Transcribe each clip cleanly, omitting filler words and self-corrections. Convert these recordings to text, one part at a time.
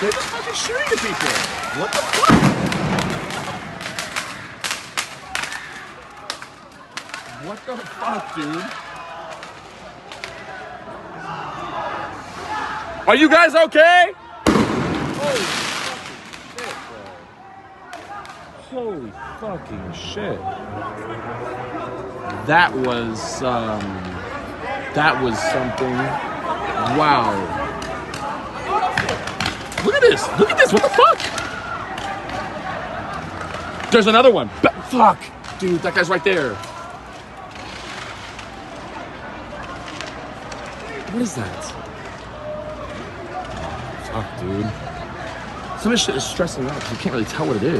They're just fucking shooting at people. What the fuck? What the fuck, dude? Are you guys okay? Holy fucking shit. That was something. Wow. Look at this. Look at this. What the fuck? There's another one. Fuck. Dude, that guy's right there. What is that? Fuck, dude. Some of this shit is stressing me out because you can't really tell what it is. Oh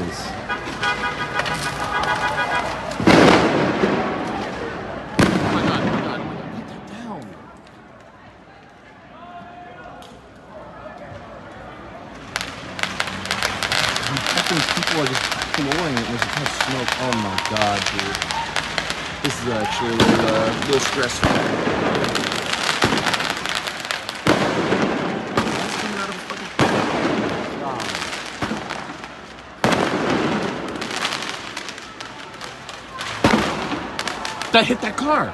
my god, put that down. These people are just flooring it. There's a ton of smoke. Oh my god, dude. This is actually a little stressful. That hit that car.